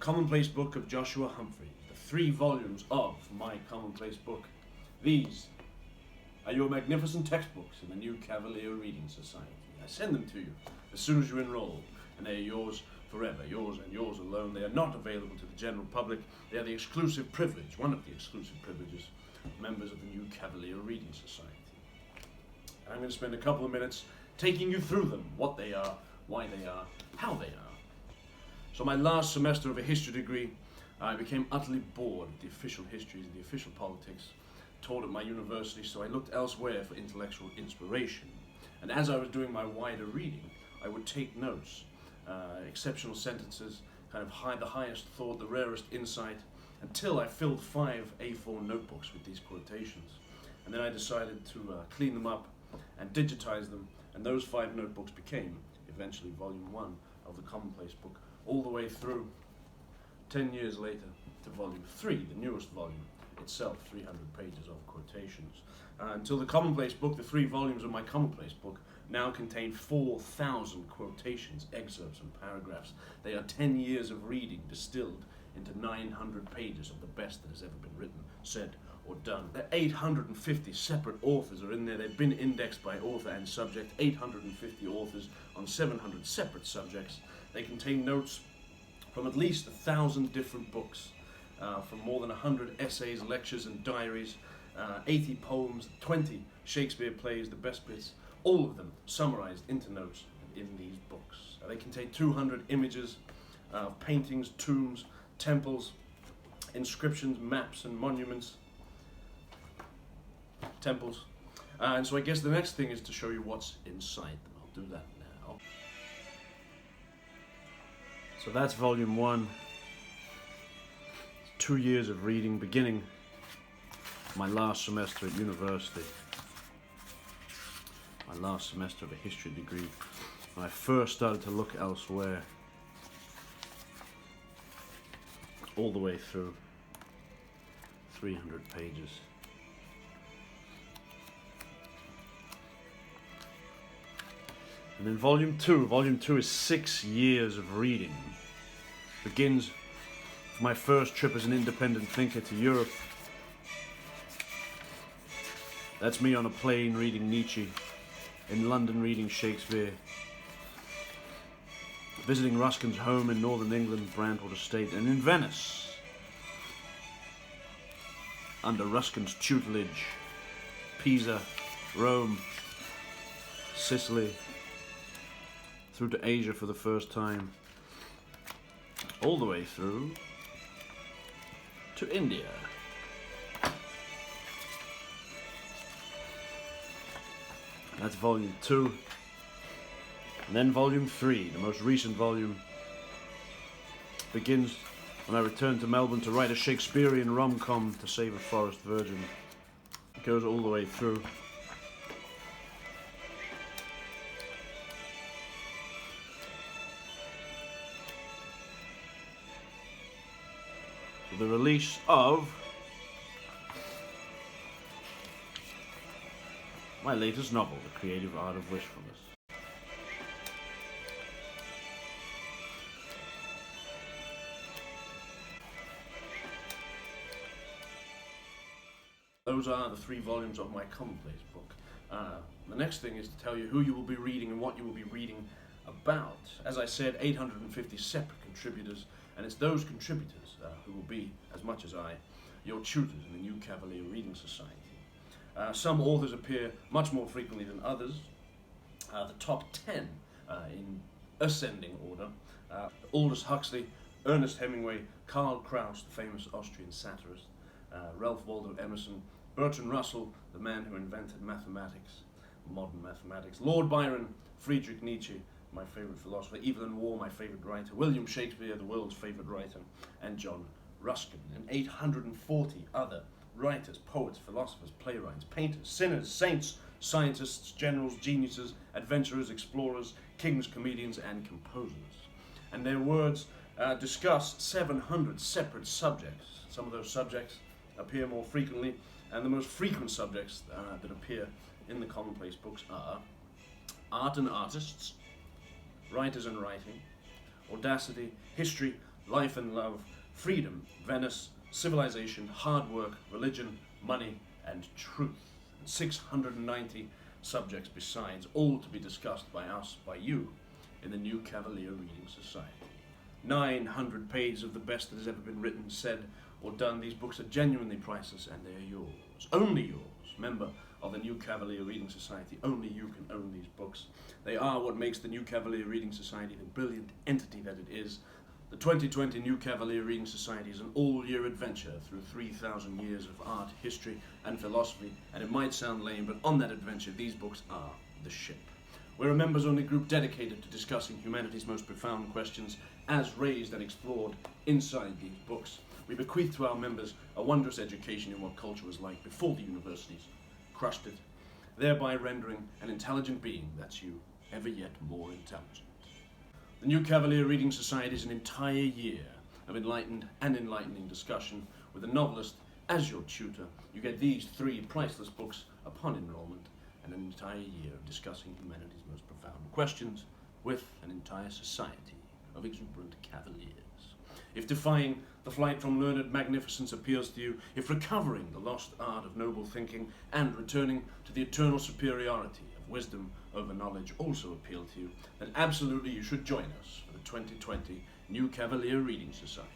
Commonplace Book of Joshua Humphreys, the 3 volumes of my Commonplace Book. These are your magnificent textbooks in the new Cavalier Reading Society. I send them to you as soon as you enroll, and they are yours forever, yours and yours alone. They are not available to the general public. They are the exclusive privilege, one of the exclusive privileges, of members of the new Cavalier Reading Society. And I'm going to spend a couple of minutes taking you through them, what they are, why they are, how they are. So my last semester of a history degree, I became utterly bored of the official histories and the official politics taught at my university, so I looked elsewhere for intellectual inspiration. And as I was doing my wider reading, I would take notes, exceptional sentences, kind of the highest thought, the rarest insight, until I filled 5 A4 notebooks with these quotations. And then I decided to clean them up and digitize them, and those 5 notebooks became, eventually, Volume 1 of the Commonplace Book, all the way through, 10 years later, to Volume 3, the newest volume, itself 300 pages of quotations. Until the Commonplace Book, the 3 volumes of my Commonplace Book now contain 4,000 quotations, excerpts and paragraphs. They are 10 years of reading distilled into 900 pages of the best that has ever been written, said or done. 850 separate authors are in there. They've been indexed by author and subject, 850 authors on 700 separate subjects. They contain notes from at least 1,000 different books, from more than 100 essays, lectures and diaries, 80 poems, 20 Shakespeare plays, the best bits, all of them summarized into notes in these books. They contain 200 images of paintings, tombs, temples, inscriptions, maps and monuments, temples. And so I guess the next thing is to show you what's inside them. I'll do that now. So that's Volume 1. 2 years of reading, beginning my last semester at university. My last semester of a history degree, when I first started to look elsewhere, all the way through 300 pages. And then Volume 2 is 6 years of reading. Begins with my first trip as an independent thinker to Europe. That's me on a plane reading Nietzsche, in London reading Shakespeare, visiting Ruskin's home in northern England, Brantwood Estate, and in Venice, under Ruskin's tutelage, Pisa, Rome, Sicily, through to Asia for the first time, all the way through to India. That's Volume 2. And then Volume 3, the most recent volume, begins when I returned to Melbourne to write a Shakespearean rom-com, To Save a Forest Virgin. It goes all the way through. The release of my latest novel, The Creative Art of Wishfulness. Those are the 3 volumes of my Commonplace Book. The next thing is to tell you who you will be reading and what you will be reading about. As I said, 850 separate contributors, and it's those contributors who will be, as much as I, your tutors in the new Cavalier Reading Society. Some authors appear much more frequently than others. The top 10 in ascending order: Aldous Huxley, Ernest Hemingway, Karl Kraus, the famous Austrian satirist, Ralph Waldo Emerson, Bertrand Russell, the man who invented mathematics, modern mathematics, Lord Byron, Friedrich Nietzsche, my favorite philosopher, Evelyn Waugh, my favorite writer, William Shakespeare, the world's favorite writer, and John Ruskin, and 840 other writers, poets, philosophers, playwrights, painters, sinners, saints, scientists, generals, geniuses, adventurers, explorers, kings, comedians, and composers. And their words discuss 700 separate subjects. Some of those subjects appear more frequently, and the most frequent subjects that appear in the Commonplace Books are art and artists, writers and writing, audacity, history, life and love, freedom, Venice, civilization, hard work, religion, money, and truth. And 690 subjects besides, all to be discussed by us, by you, in the new Cavalier Reading Society. 900 pages of the best that has ever been written, said, or done. These books are genuinely priceless, and they're yours. Only yours. Member of the New Cavalier Reading Society, only you can own these books. They are what makes the New Cavalier Reading Society the brilliant entity that it is. The 2020 New Cavalier Reading Society is an all-year adventure through 3,000 years of art, history, and philosophy, and it might sound lame, but on that adventure, these books are the ship. We're a members-only group dedicated to discussing humanity's most profound questions as raised and explored inside these books. We bequeath to our members a wondrous education in what culture was like before the universities crushed it, thereby rendering an intelligent being that's you ever yet more intelligent. The New Cavalier Reading Society is an entire year of enlightened and enlightening discussion with a novelist as your tutor. You get these 3 priceless books upon enrollment, and an entire year of discussing humanity's most profound questions with an entire society of exuberant cavaliers. If defying the flight from learned magnificence appeals to you, if recovering the lost art of noble thinking and returning to the eternal superiority of wisdom over knowledge also appeal to you, then absolutely you should join us for the 2020 New Cavalier Reading Society.